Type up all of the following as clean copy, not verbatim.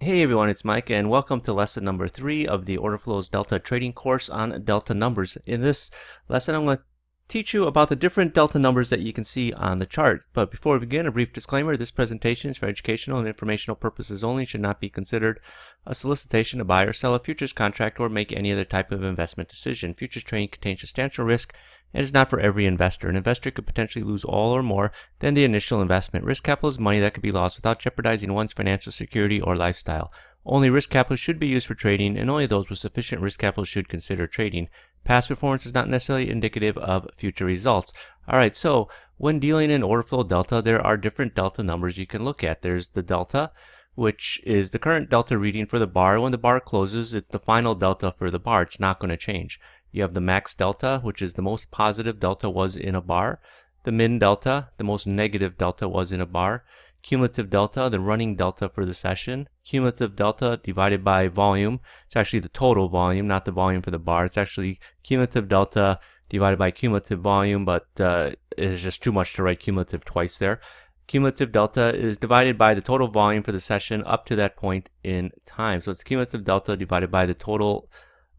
Hey everyone, it's Mike and welcome to lesson number 3 of the Orderflows Delta trading course on delta numbers. In this lesson, I'm going to teach you about the different delta numbers that you can see on the chart. But before we begin, a brief disclaimer: this presentation is for educational and informational purposes only, should not be considered a solicitation to buy or sell a futures contract or make any other type of investment decision. Futures trading contains substantial risk and is not for every investor. An investor could potentially lose all or more than the initial investment. Risk capital is money that could be lost without jeopardizing one's financial security or lifestyle. Only risk capital should be used for trading, and only those with sufficient risk capital should consider trading. Past performance is not necessarily indicative of future results. Alright, so when dealing in order flow delta, there are different delta numbers you can look at. There's the delta, which is the current delta reading for the bar. When the bar closes, it's the final delta for the bar. It's not going to change. You have the max delta, which is the most positive delta was in a bar. The min delta, the most negative delta was in a bar. Cumulative delta, the running delta for the session. Cumulative delta divided by volume. It's actually the total volume, not the volume for the bar. It's actually cumulative delta divided by cumulative volume, but it's just too much to write cumulative twice there. Cumulative delta is divided by the total volume for the session up to that point in time. So it's cumulative delta divided by the total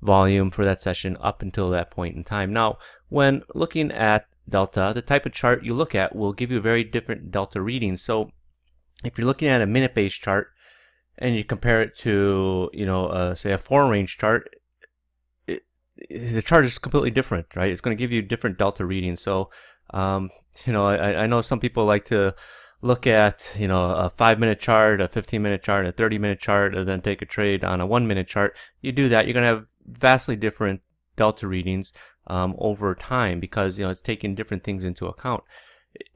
volume for that session up until that point in time. Now, when looking at delta, the type of chart you look at will give you a very different delta reading. So if you're looking at a minute-based chart and you compare it to, say a 4-range chart, the chart is completely different, right? It's going to give you different delta readings. So, I know some people like to look at, a 5-minute chart, a 15-minute chart, a 30-minute chart, and then take a trade on a 1-minute chart. You do that, you're going to have vastly different delta readings over time because, it's taking different things into account.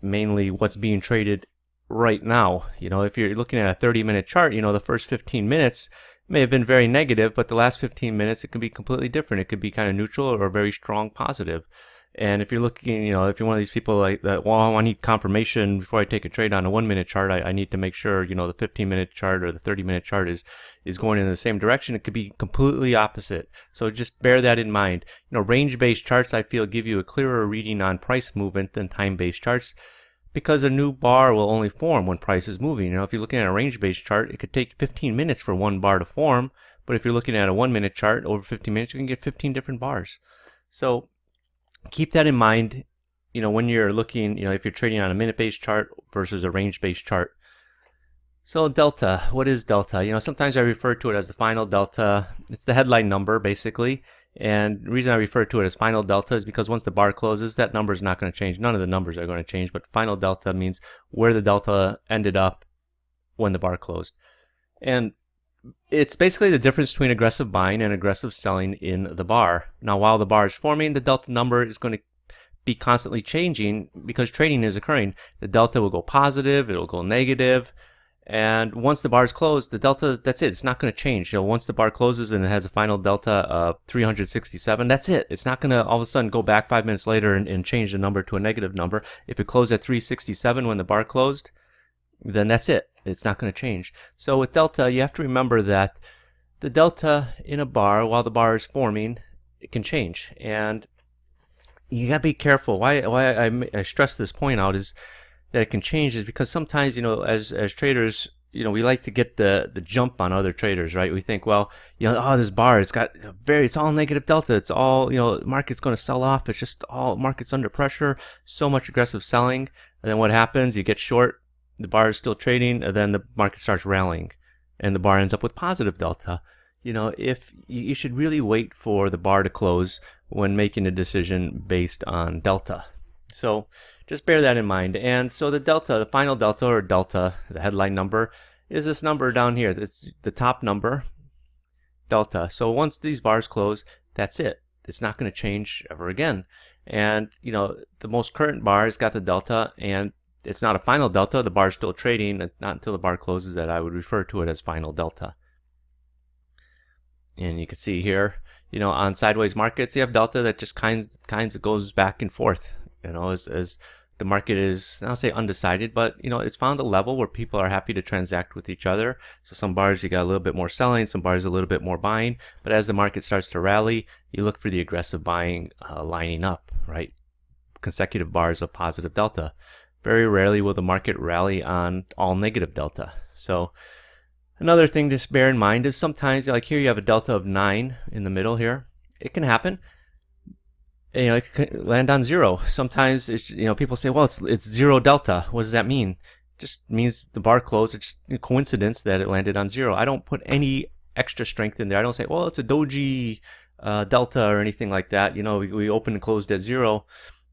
Mainly what's being traded right now. If you're looking at a 30-minute chart, the first 15 minutes may have been very negative, but the last 15 minutes it can be completely different. It could be kind of neutral or very strong positive. And if you're looking, if you're one of these people like that, well, I need confirmation before I take a trade on a 1-minute chart, I need to make sure, the 15-minute chart or the 30-minute chart is going in the same direction. It could be completely opposite. So just bear that in mind. Range-based charts, I feel, give you a clearer reading on price movement than time-based charts because a new bar will only form when price is moving. If you're looking at a range-based chart, it could take 15 minutes for one bar to form. But if you're looking at a 1-minute chart over 15 minutes, you can get 15 different bars. So keep that in mind, when you're looking, if you're trading on a minute-based chart versus a range-based chart. So delta, what is delta? Sometimes I refer to it as the final delta. It's the headline number, basically. And the reason I refer to it as final delta is because once the bar closes, that number is not going to change. None of the numbers are going to change, but final delta means where the delta ended up when the bar closed. And it's basically the difference between aggressive buying and aggressive selling in the bar. Now, while the bar is forming, the delta number is going to be constantly changing because trading is occurring. The delta will go positive, it'll go negative, and once the bar is closed, the delta, that's it. It's not going to change. Once the bar closes and it has a final delta of 367, that's it. It's not going to all of a sudden go back 5 minutes later and change the number to a negative number. If it closed at 367 when the bar closed, then that's it. It's not going to change. So with delta, you have to remember that the delta in a bar, while the bar is forming, it can change. And you got to be careful. Why I stress this point out is that it can change is because sometimes, as traders, we like to get the jump on other traders, right? We think, well, this bar, it's all negative delta. It's all, market's going to sell off. It's just all market's under pressure. So much aggressive selling. And then what happens? You get short. The bar is still trading, and then the market starts rallying, and the bar ends up with positive delta. If you should really wait for the bar to close when making a decision based on delta. So just bear that in mind. And so the delta, the final delta or delta, the headline number, is this number down here. It's the top number, delta. So once these bars close, that's it. It's not going to change ever again. And, the most current bar has got the delta, and it's not a final delta. The bar is still trading, and not until the bar closes that I would refer to it as final delta. And you can see here, on sideways markets, you have delta that just kinds of goes back and forth. As the market is, I'll say undecided, but it's found a level where people are happy to transact with each other. So some bars you got a little bit more selling, some bars a little bit more buying. But as the market starts to rally, you look for the aggressive buying lining up, right? Consecutive bars of positive delta. Very rarely will the market rally on all negative delta. So Another thing to bear in mind is sometimes, like here you have a delta of 9 in the middle here. It can happen. It can land on 0. Sometimes people say, well, it's 0 delta. What does that mean? It just means the bar closed. It's just a coincidence that it landed on 0. I don't put any extra strength in there. I don't say, well, it's a doji delta or anything like that. We opened and closed at 0.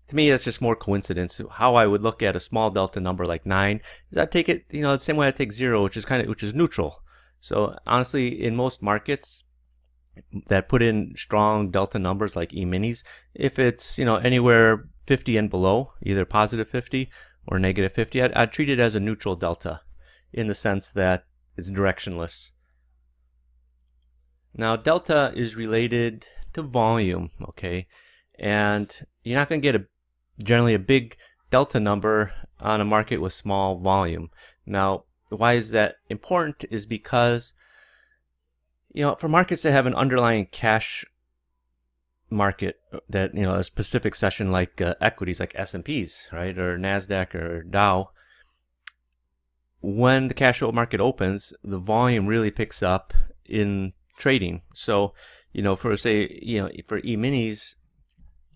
To me, that's just more coincidence. How I would look at a small delta number like 9 is I take it, the same way I take 0, which is neutral. So honestly, in most markets that put in strong delta numbers like E-minis, if it's anywhere 50 and below, either positive 50 or negative 50, I'd treat it as a neutral delta in the sense that it's directionless. Now delta is related to volume, okay, and you're not going to get generally a big delta number on a market with small volume. Now why is that important is because for markets that have an underlying cash market that a specific session like equities like S&Ps, right, or Nasdaq or Dow, when the cash market opens, the volume really picks up in trading. So for E-minis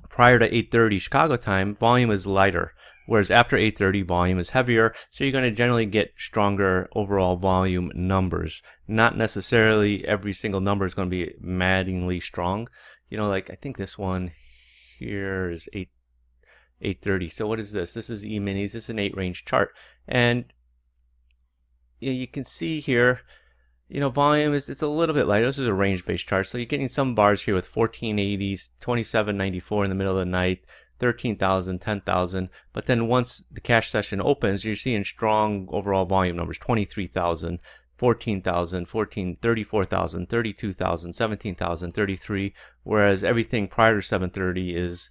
prior to 8:30 Chicago time, volume is lighter, whereas after 8:30 volume is heavier, so you're going to generally get stronger overall volume numbers. Not necessarily every single number is going to be maddeningly strong. Like I think this one here is 8:30. So what is this? This is E-minis. This is an 8 range chart, and you can see here volume it's a little bit lighter. This is a range-based chart, so you're getting some bars here with 1480s, 2794 in the middle of the night, 13,000, 10,000. But then once the cash session opens, you're seeing strong overall volume numbers: 23,000, 14,000, 34,000, 32,000, 17,000, 33. Whereas everything prior to 7:30 is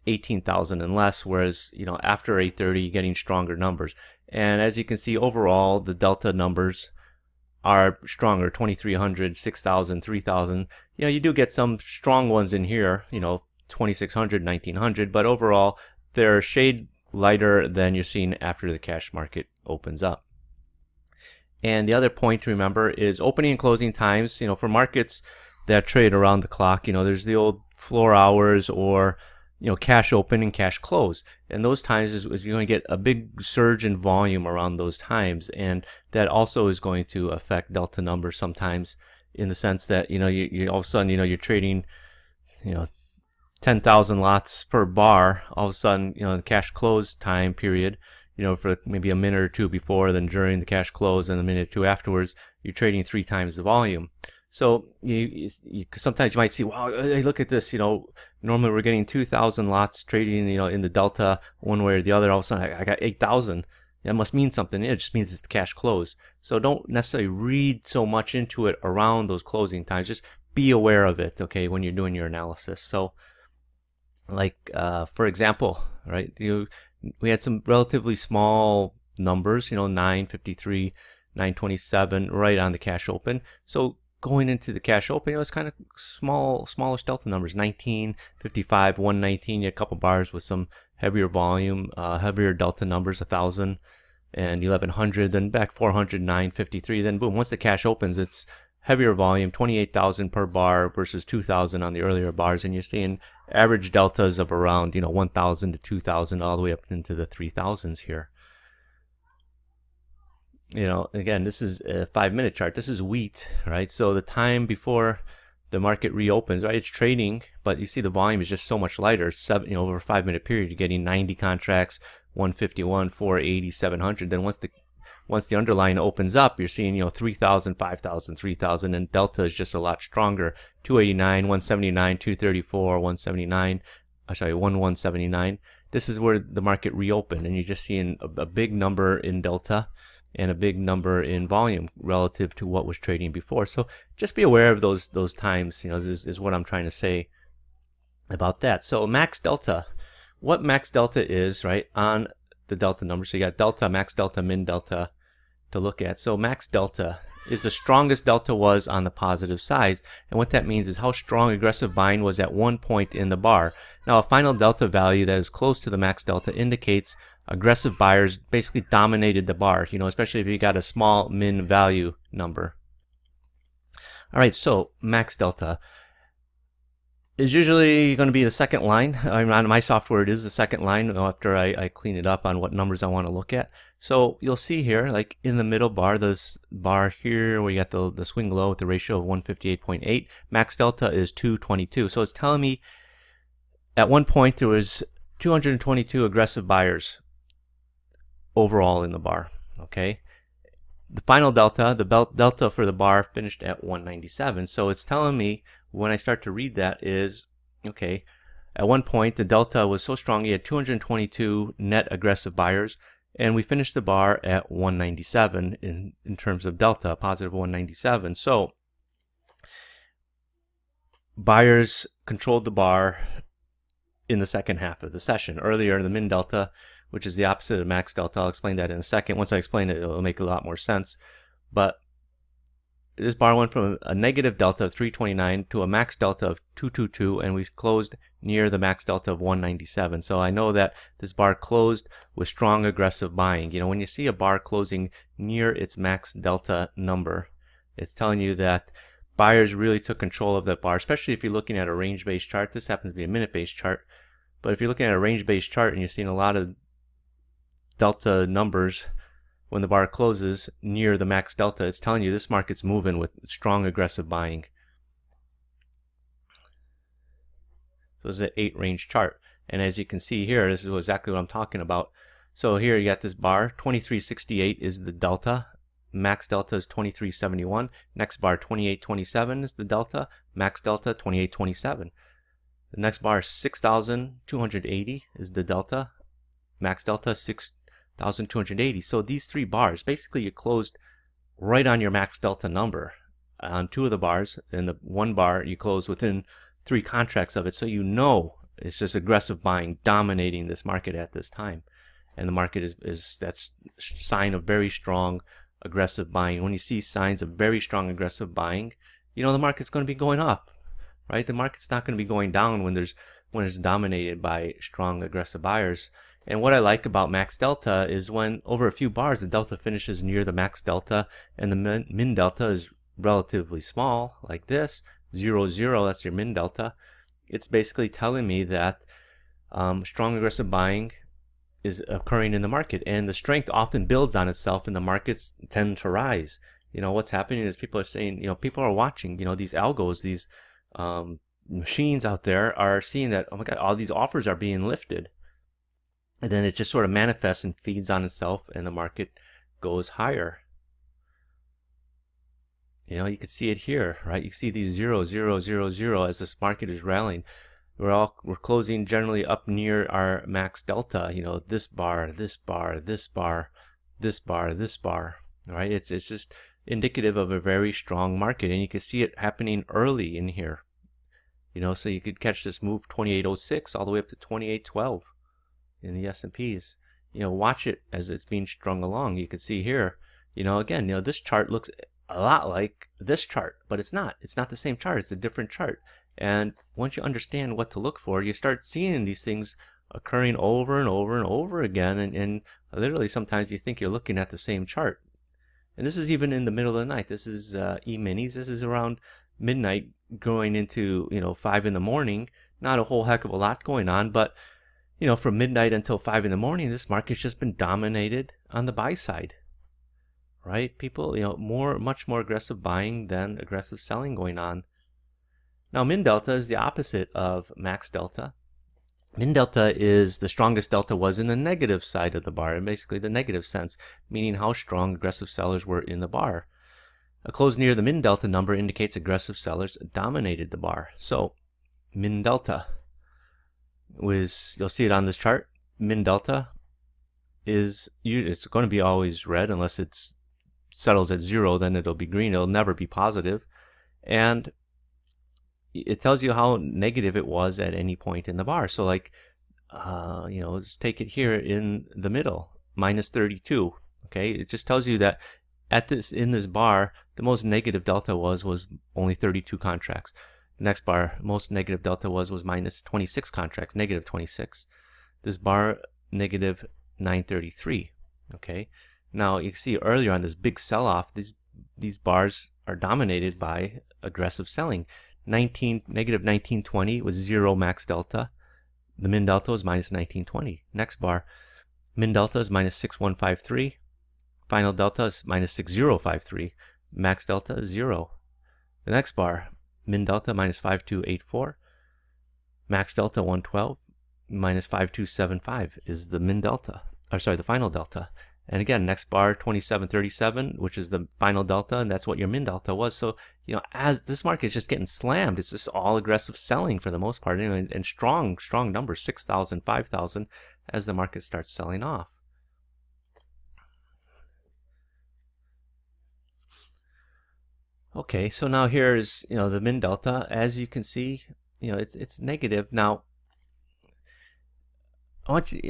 18,000 and less. Whereas after 8:30, you're getting stronger numbers. And as you can see, overall the delta numbers are stronger: 2,300, 6,000, 3,000. You do get some strong ones in here, 2,600, 1,900, but overall they're a shade lighter than you're seeing after the cash market opens up. And the other point to remember is opening and closing times. For markets that trade around the clock, there's the old floor hours, or cash open and cash close, and those times is you're going to get a big surge in volume around those times, and that also is going to affect delta numbers sometimes, in the sense that you all of a sudden you're trading 10,000 lots per bar. All of a sudden the cash close time period, for maybe a minute or two before, then during the cash close, and a minute or two afterwards, you're trading 3 times the volume. So sometimes you might see, wow, hey, look at this. Normally we're getting 2,000 lots trading, in the delta one way or the other. All of a sudden I got 8,000. That must mean something. It just means it's the cash close. So don't necessarily read so much into it around those closing times. Just be aware of it, okay, when you're doing your analysis. So, like for example, right, we had some relatively small numbers, 953, 927, right on the cash open. So going into the cash open, it's kind of smallish delta numbers: 1955, 119. You had a couple bars with some heavier volume, heavier delta numbers: 1,000 and 1,100. Then back 400, 953. Then boom, once the cash opens, it's heavier volume: 28,000 per bar versus 2,000 on the earlier bars, and you're seeing average deltas of around 1,000 to 2,000, all the way up into the 3,000s here. Again, this is a 5-minute chart. This is wheat, right? So the time before the market reopens, right, it's trading, but you see the volume is just so much lighter. Over a 5-minute period, you're getting 90 contracts, 151, 480, 700. Then once the underlying opens up, you're seeing 3,000, 5,000, 3,000, and delta is just a lot stronger: 289, 179, 234, 179. 1179. This is where the market reopened, and you're just seeing a big number in delta and a big number in volume relative to what was trading before. So just be aware of those times. This is what I'm trying to say about that. So max delta, what max delta is, right, on the delta number. So you got delta, max delta, min delta to look at. So max delta is the strongest delta was on the positive sides, and what that means is how strong aggressive buying was at one point in the bar. Now a final delta value that is close to the max delta indicates aggressive buyers basically dominated the bar, especially if you got a small min value number. All right, so max delta is usually going to be the second line. On my software, it is the second line after I clean it up on what numbers I want to look at. So you'll see here, like in the middle bar, this bar here where you got the swing low with the ratio of 158.8, max delta is 222. So it's telling me at one point there was 222 aggressive buyers overall in the bar. Okay, the final delta, the delta for the bar finished at 197. So it's telling me when I start to read that is, okay, at one point the delta was so strong you had 222 net aggressive buyers, and we finished the bar at 197 in terms of delta, positive 197. So buyers controlled the bar in the second half of the session. Earlier, the min delta, which is the opposite of max delta, I'll explain that in a second. Once I explain it, it'll make a lot more sense. But this bar went from a negative delta of 329 to a max delta of 222, and we closed near the max delta of 197. So I know that this bar closed with strong aggressive buying. When you see a bar closing near its max delta number, it's telling you that buyers really took control of that bar, especially if you're looking at a range-based chart. This happens to be a minute-based chart. But if you're looking at a range-based chart and you're seeing a lot of delta numbers when the bar closes near the max delta, it's telling you this market's moving with strong aggressive buying. So this is an 8 range chart, and as you can see here, this is exactly what I'm talking about. So here you got this bar, 2368 is the delta, max delta is 2371. Next bar, 2827 is the delta, max delta 2827. The next bar, 6280 is the delta, max delta 6280. So these 3 bars, basically you closed right on your max delta number on 2 of the bars, and the 1 bar you closed within 3 contracts of it. So it's just aggressive buying dominating this market at this time, and the market is that's sign of very strong aggressive buying. When you see signs of very strong aggressive buying, the market's going to be going up, right? The market's not going to be going down when it's dominated by strong aggressive buyers. And what I like about max delta is when over a few bars the delta finishes near the max delta and the min delta is relatively small, like this, 0, 0, that's your min delta. It's basically telling me that strong aggressive buying is occurring in the market, and the strength often builds on itself and the markets tend to rise. What's happening is people are saying, people are watching, these algos, these machines out there are seeing that, oh my God, all these offers are being lifted. And then it just sort of manifests and feeds on itself, and the market goes higher. You can see it here, right? You see these 0, 0, 0, 0 as this market is rallying. We're closing generally up near our max delta. This bar, this bar, this bar, this bar, this bar. Right? It's just indicative of a very strong market, and you can see it happening early in here. So you could catch this move 2806 all the way up to 2812 in the S&Ps. Watch it as it's being strung along. You can see here, again, this chart looks a lot like this chart, but it's not. It's not the same chart. It's a different chart. And once you understand what to look for, you start seeing these things occurring over and over and over again. And literally sometimes you think you're looking at the same chart. And this is even in the middle of the night. This is E-minis. This is around midnight going into 5 in the morning. Not a whole heck of a lot going on, but from midnight until 5 in the morning, this market's just been dominated on the buy side. Right? People, much more aggressive buying than aggressive selling going on. Now, min delta is the opposite of max delta. Min delta is the strongest delta was in the negative side of the bar, and basically the negative sense, meaning how strong aggressive sellers were in the bar. A close near the min delta number indicates aggressive sellers dominated the bar. So, min delta was, you'll see it on this chart, min delta it's going to be always red unless it settles at 0, then it'll be green. It'll never be positive. And it tells you how negative it was at any point in the bar. So like, let's take it here in the middle, minus 32. Okay, it just tells you that in this bar, the most negative delta was only 32 contracts. The next bar, most negative delta was minus 26 contracts, negative 26. This bar, negative 933. Okay, now you can see earlier on this big sell-off, these bars are dominated by aggressive selling. Negative 1920 was 0 max delta. The min delta is minus 1920. Next bar, min delta is minus 6153. Final delta is minus 6053. Max delta is 0. The next bar, min delta minus 5284. Max delta 112. Minus 5275 is the min delta. Or sorry, the final delta. And again, next bar 2737, which is the final delta, and that's what your min delta was. So, as this market is just getting slammed, it's just all aggressive selling for the most part, and strong numbers, 6,000, 5,000, as the market starts selling off. Okay, so now here's the min delta. As you can see, it's negative. Now,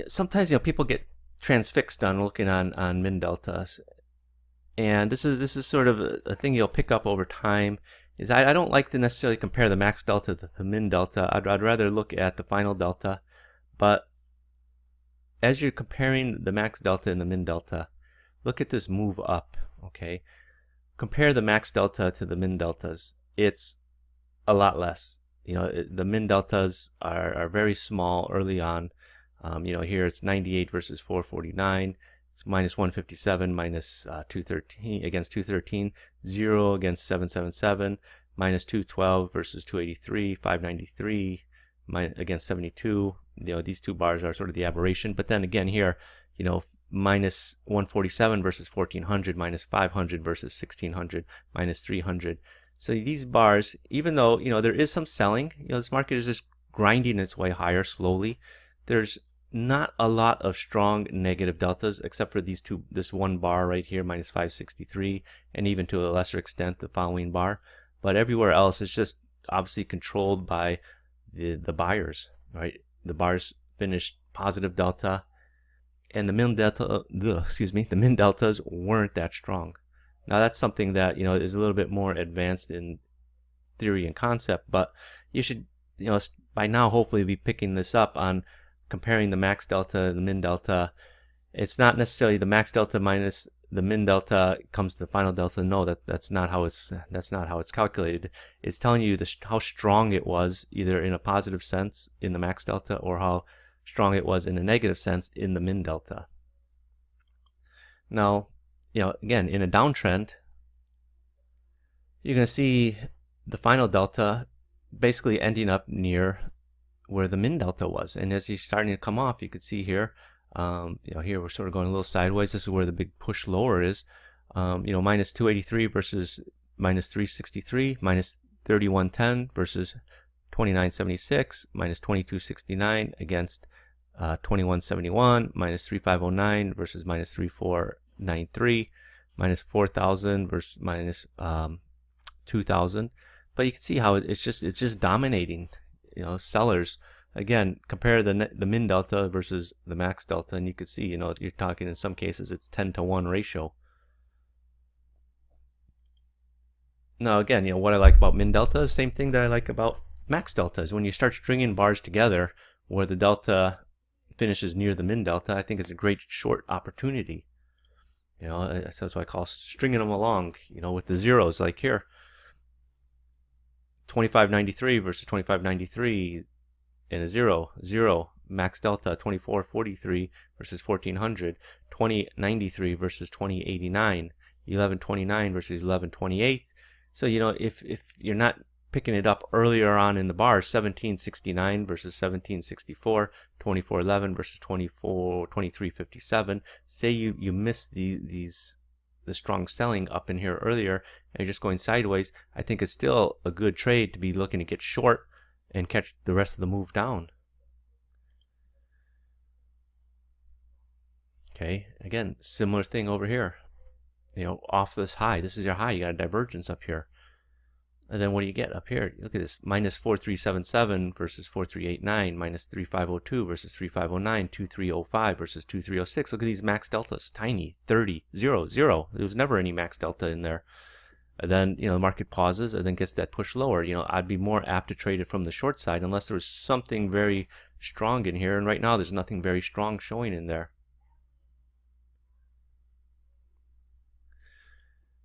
sometimes people get transfixed on looking on min deltas, and this is sort of a thing you'll pick up over time. Is I don't like to necessarily compare the max delta to the min delta. I'd rather look at the final delta. But as you're comparing the max delta and the min delta, look at this move up. Okay, compare the max delta to the min deltas. It's a lot less. The min deltas are very small early on. Here it's 98 versus 449. It's minus 157 minus 213 against 213. 0 against 777. Minus 212 versus 283. 593 against 72. These two bars are sort of the aberration. But then again here, minus 147 versus 1400. Minus 500 versus 1600. Minus 300. So these bars, even though there is some selling, this market is just grinding its way higher slowly. There's not a lot of strong negative deltas except for this one bar right here, minus 563, and even to a lesser extent the following bar. But everywhere else it's just obviously controlled by the buyers, right? The bars finished positive delta, and the min deltas weren't that strong. Now that's something that is a little bit more advanced in theory and concept, but you should by now hopefully be picking this up on comparing the max delta and the min delta. It's not necessarily the max delta minus the min delta comes to the final delta. No, that's not how it's calculated. It's telling you how strong it was, either in a positive sense in the max delta or how strong it was in a negative sense in the min delta. Now, again, in a downtrend, you're going to see the final delta basically ending up near where the min delta was, and as he's starting to come off, you can see here, here we're sort of going a little sideways. This is where the big push lower is. Minus 283 versus minus 363, minus 3110 versus 2976, minus 2269 against 2171, minus 3509 versus minus 3493, minus 4000 versus minus 2000. But you can see how it's just dominating. Sellers, again, compare the min delta versus the max delta, and you can see, you're talking in some cases it's 10-to-1 ratio. Now again, what I like about min delta is the same thing that I like about max delta, is when you start stringing bars together where the delta finishes near the min delta. I think it's a great short opportunity. That's what I call stringing them along, with the zeros, like here. 2593 versus 2593 and a 0 max delta. 2443 versus 1400. 2093 versus 2089. 1129 versus 1128. So if you're not picking it up earlier on in the bar, 1769 versus 1764. 2411 versus 2357. Say you miss the strong selling up in here earlier and you're just going sideways, I think it's still a good trade to be looking to get short and catch the rest of the move down. Okay, again, similar thing over here. Off this high, this is your high, you got a divergence up here. And then what do you get up here? Look at this, minus 4377 versus 4389, minus 3502 versus 3509, 2305 versus 2306. Look at these max deltas, tiny, 30, 0, 0. There was never any max delta in there. And then, the market pauses and then gets that push lower. I'd be more apt to trade it from the short side unless there was something very strong in here. And right now, there's nothing very strong showing in there.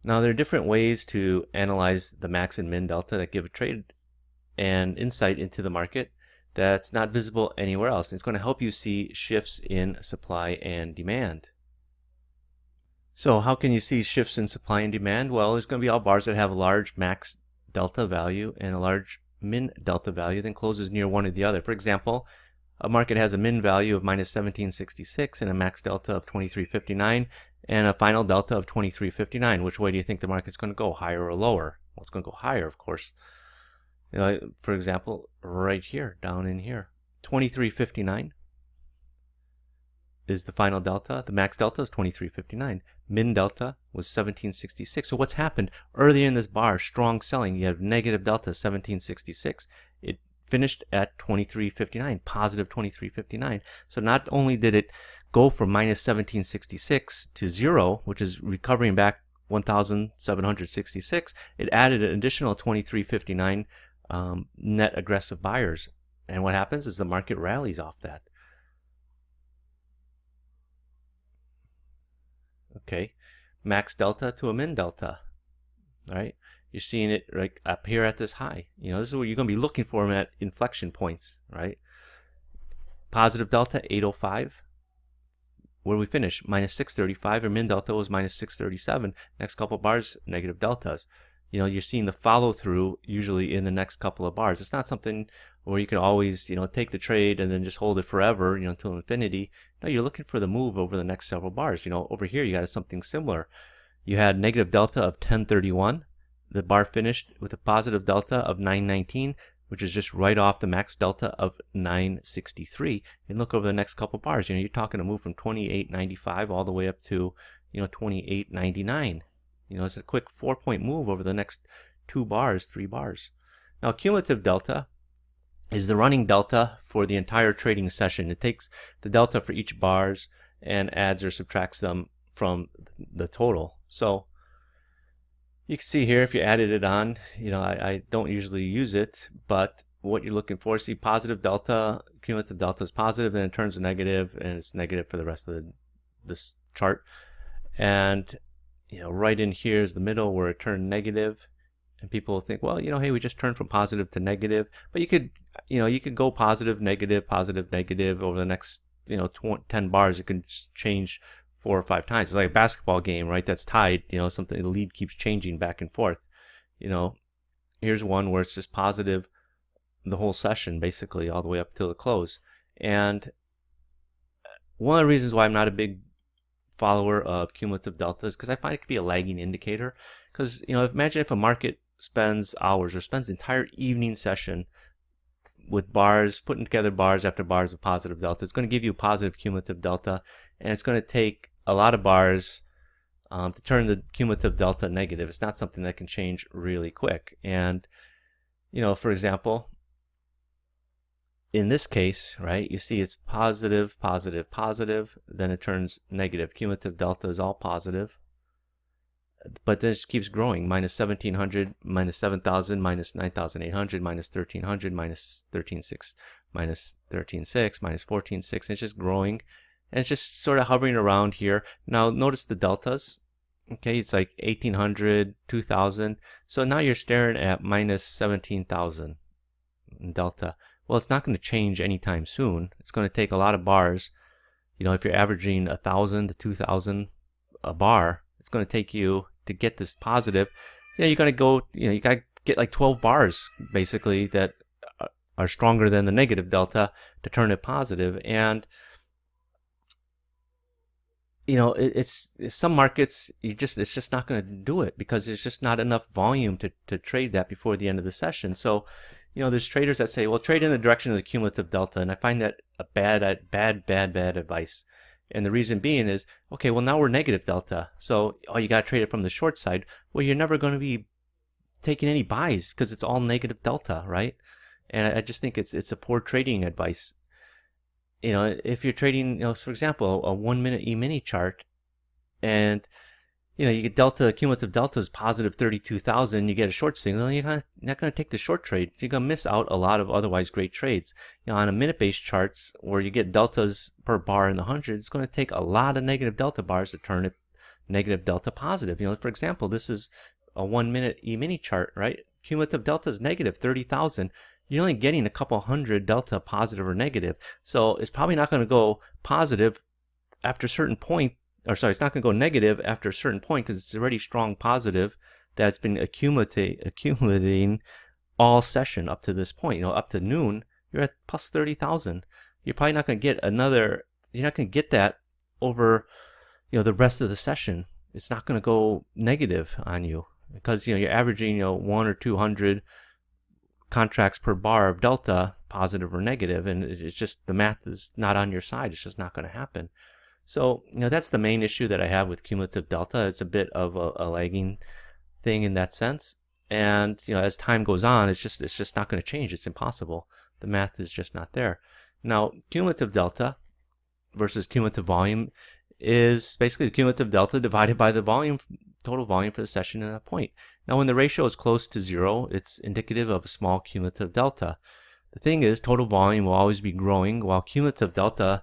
Now there are different ways to analyze the max and min delta that give a trade and insight into the market that's not visible anywhere else. It's going to help you see shifts in supply and demand. So how can you see shifts in supply and demand? Well, there's going to be all bars that have a large max delta value and a large min delta value, then closes near one or the other. For example, a market has a min value of minus 1766 and a max delta of 2359 and a final delta of 2359. Which way do you think the market's going to go, higher or lower? Well, it's going to go higher, of course. You know, for example, right here, down in here, 2359 is the final delta. The max delta is 2359. Min delta was 1766. So what's happened earlier in this bar? Strong selling. You have negative delta 1766. It finished at 2359, positive 2359. So not only did it go from minus 1766 to 0, which is recovering back 1766, it added an additional 2359 net aggressive buyers. And what happens is the market rallies off that. Okay, max delta to a min delta. All right, you're seeing it right up here at this high. You know, this is what you're going to be looking for at inflection points, right? Positive delta 805. Where we finish? Minus 635, or min delta was minus 637. Next couple of bars, negative deltas. You know, you're seeing the follow through usually in the next couple of bars. It's not something where you can always, you know, take the trade and then just hold it forever, you know, until infinity. No, you're looking for the move over the next several bars. You know, over here you got something similar. You had negative delta of 1031. The bar finished with a positive delta of 919, which is just right off the max delta of 963. And look over the next couple bars. You know, you're talking a move from 28.95 all the way up to, you know, 28.99. You know, it's a quick 4-point move over the next 2 bars, 3 bars. Now, cumulative delta is the running delta for the entire trading session. It takes the delta for each bars and adds or subtracts them from the total. So you can see here, if you added it on, you know, I don't usually use it, but what you're looking for, see positive delta, cumulative delta is positive, then it turns negative, and it's negative for the rest of this chart. And you know, right in here is the middle where it turned negative, and people think, well, you know, hey, we just turned from positive to negative. But you could, you know, you could go positive, negative over the next, you know, 10 bars. It can change 4 or 5 times. It's like a basketball game, right? That's tied. You know, something, the lead keeps changing back and forth. You know, here's one where it's just positive the whole session, basically all the way up till the close. And one of the reasons why I'm not a big follower of cumulative delta is because I find it could be a lagging indicator. Because, you know, imagine if a market spends hours or spends the entire evening session with bars, putting together bars after bars of positive delta. It's going to give you a positive cumulative delta, and it's going to take a lot of bars to turn the cumulative delta negative. It's not something that can change really quick. And, you know, for example, in this case, right, you see it's positive, positive, positive, then it turns negative. Cumulative delta is all positive, but then it keeps growing. Minus 1700, minus 7000, minus 9800, minus 1300, minus 136, minus 136, minus 146. It's just growing, and it's just sort of hovering around here. Now notice the deltas. Okay, it's like 1800, 2000. So now you're staring at minus 17,000 in delta. Well, it's not going to change anytime soon. It's going to take a lot of bars. You know, if you're averaging 1,000 to 2,000 a bar, it's going to take you to get this positive. You know, you're going to go, you know, you got to get like 12 bars basically that are stronger than the negative delta to turn it positive. And you know, it's some markets, it's just not going to do it because there's just not enough volume to trade that before the end of the session. So, you know, there's traders that say, well, trade in the direction of the cumulative delta, and I find that a bad advice. And the reason being is, okay, well, now we're negative delta, so you got to trade it from the short side. Well, you're never going to be taking any buys because it's all negative delta, right? And I just think it's a poor trading advice. You know, if you're trading, you know, for example, a 1-minute E-mini chart, and you know, you get delta, cumulative delta is positive 32,000, you get a short signal, you're not going to take the short trade. You're going to miss out a lot of otherwise great trades. You know, on a minute-based charts where you get deltas per bar in the hundreds, it's going to take a lot of negative delta bars to turn it negative delta positive. For example, this is a 1 minute E-mini chart, right? Cumulative delta is negative 30,000. You're only getting a couple hundred delta positive or negative. So it's probably not going to go positive after a certain point, or sorry, it's not going to go negative after a certain point because it's already strong positive that's been accumulating all session up to this point. Up to noon, you're at plus 30,000. You're probably not going to get you're not going to get that over, the rest of the session. It's not going to go negative on you because, you're averaging, 1 or 200 contracts per bar of delta, positive or negative, and it's just the math is not on your side. It's just not going to happen. So, that's the main issue that I have with cumulative delta. It's a bit of a lagging thing in that sense. And, as time goes on, it's just not going to change. It's impossible. The math is just not there. Now, cumulative delta versus cumulative volume is basically the cumulative delta divided by the total volume for the session at that point. Now, when the ratio is close to 0, it's indicative of a small cumulative delta. The thing is, total volume will always be growing, while cumulative delta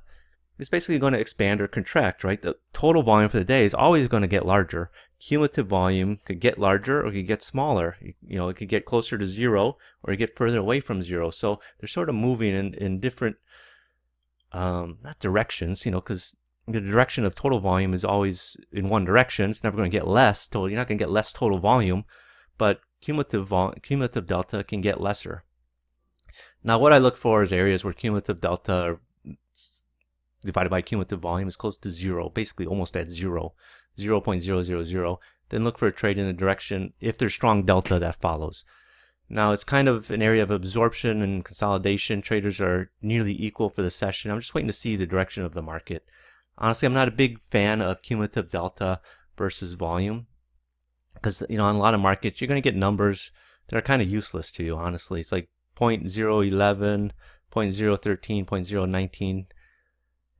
is basically going to expand or contract, right? The total volume for the day is always going to get larger. Cumulative volume could get larger or could get smaller. It could get closer to 0 or get further away from 0. So they're sort of moving in different, not directions, because the direction of total volume is always in one direction. It's never going to get less total. You're not going to get less total volume, but cumulative delta can get lesser. Now, what I look for is areas where cumulative delta divided by cumulative volume is close to 0, basically almost at 0, 0.000. Then look for a trade in the direction if there's strong delta that follows. Now, it's kind of an area of absorption and consolidation. Traders are nearly equal for the session. I'm just waiting to see the direction of the market. Honestly, I'm not a big fan of cumulative delta versus volume because, in a lot of markets, you're going to get numbers that are kind of useless to you, honestly. It's like 0.011, 0.013, 0.019.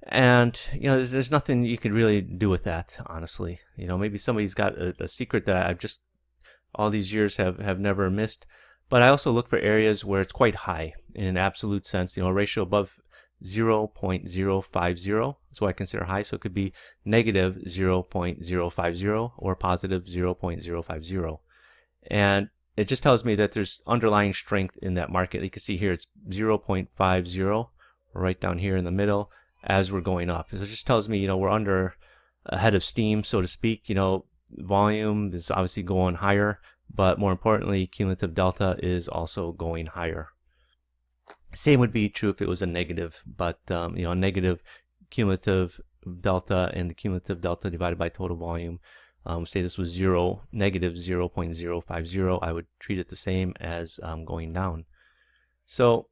And, there's nothing you can really do with that, honestly. Maybe somebody's got a secret that I've just all these years have never missed. But I also look for areas where it's quite high in an absolute sense, a ratio above 0.050 is what I consider high. So it could be negative 0.050 or positive 0.050. And it just tells me that there's underlying strength in that market. You can see here it's 0.50 right down here in the middle as we're going up. So it just tells me, we're under a head of steam, so to speak. Volume is obviously going higher, but more importantly, cumulative delta is also going higher. Same would be true if it was a negative, but a negative cumulative delta and the cumulative delta divided by total volume. Say this was negative 0.050, I would treat it the same as going down. So,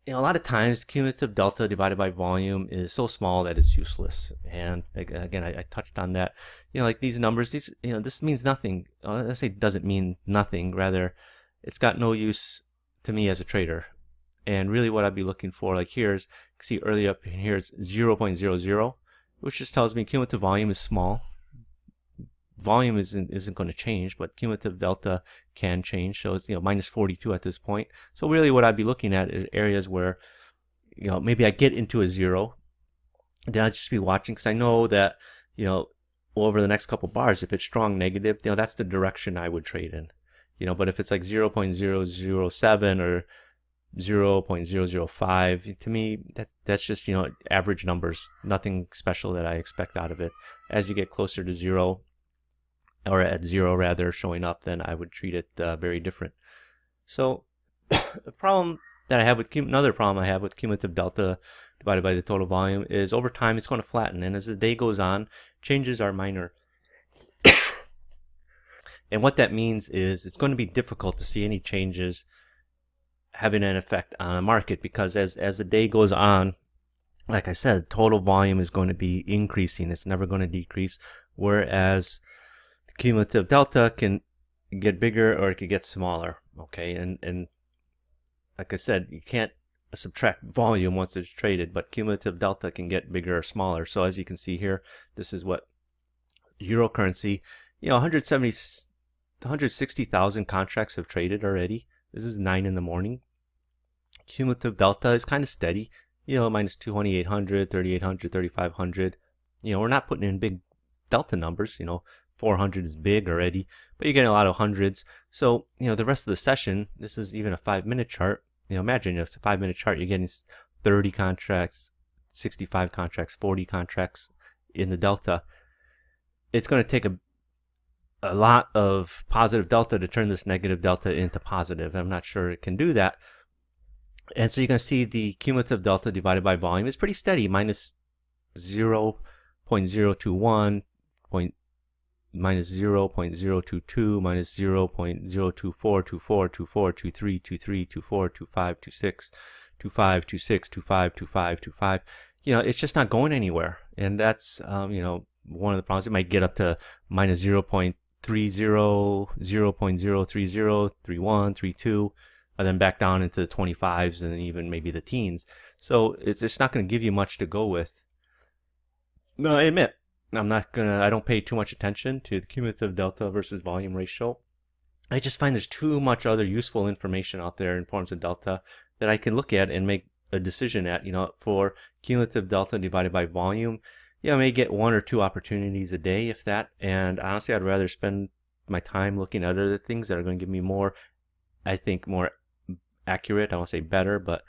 a lot of times cumulative delta divided by volume is so small that it's useless. And again, I touched on that. Like these numbers, this means nothing. Let's say it doesn't mean nothing. Rather, it's got no use to me as a trader. And really what I'd be looking for, like here is, you can see early up here, it's 0.00, which just tells me cumulative volume is small. Volume isn't going to change, but cumulative delta can change. So it's minus 42 at this point. So really what I'd be looking at is areas where maybe I get into a 0, then I'd just be watching because I know that over the next couple bars, if it's strong negative, that's the direction I would trade in. But if it's like 0.007 or 0.005, to me that's just average numbers, nothing special that I expect out of it. As you get closer to 0, or at 0 rather, showing up, then I would treat it very different. So the problem that I have with another problem I have with cumulative delta divided by the total volume is over time it's going to flatten, and as the day goes on, changes are minor. And what that means is it's going to be difficult to see any changes having an effect on the market, because as the day goes on, like I said, total volume is going to be increasing. It's never going to decrease, whereas the cumulative delta can get bigger or it could get smaller. Okay, and like I said, you can't subtract volume once it's traded, but cumulative delta can get bigger or smaller. So as you can see here, this is what euro currency, 160,000 contracts have traded already. This is 9 in the morning. Cumulative delta is kind of steady, minus 2,800, 3,800, 3,500. We're not putting in big delta numbers. 400 is big already, but you're getting a lot of hundreds. So, the rest of the session, this is even a 5-minute chart. Imagine if it's a 5-minute chart, you're getting 30 contracts, 65 contracts, 40 contracts in the delta. It's going to take a lot of positive delta to turn this negative delta into positive. I'm not sure it can do that. And so you can see the cumulative delta divided by volume is pretty steady, minus 0.021, minus 0.022, minus 0.024, 24, 24, 23, 23, 24, 25, 26, 25, 26, 25, 25, 25. It's just not going anywhere. And that's, one of the problems. It might get up to minus 0.30, 0.030, 31, 32, and then back down into the 25s and then even maybe the teens. So it's just not going to give you much to go with. No, I admit, I don't pay too much attention to the cumulative delta versus volume ratio. I just find there's too much other useful information out there in forms of delta that I can look at and make a decision at. For cumulative delta divided by volume, I may get 1 or 2 opportunities a day, if that. And honestly, I'd rather spend my time looking at other things that are going to give me more, I think, more accurate, I won't say better, but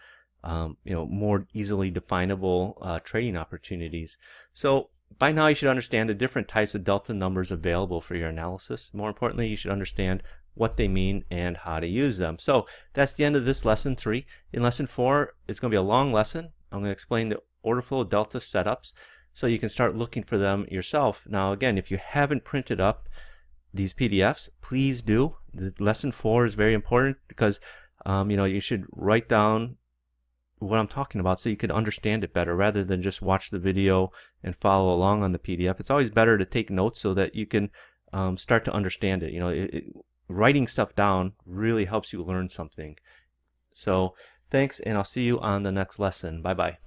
more easily definable trading opportunities. So by now you should understand the different types of delta numbers available for your analysis. More importantly, you should understand what they mean and how to use them. So that's the end of this lesson 3. In lesson 4, it's going to be a long lesson. I'm going to explain the order flow delta setups so you can start looking for them yourself. Now again, if you haven't printed up these PDFs, please do. The lesson 4 is very important because you should write down what I'm talking about so you can understand it better rather than just watch the video and follow along on the PDF. It's always better to take notes so that you can start to understand it. Writing stuff down really helps you learn something. So thanks, and I'll see you on the next lesson. Bye-bye.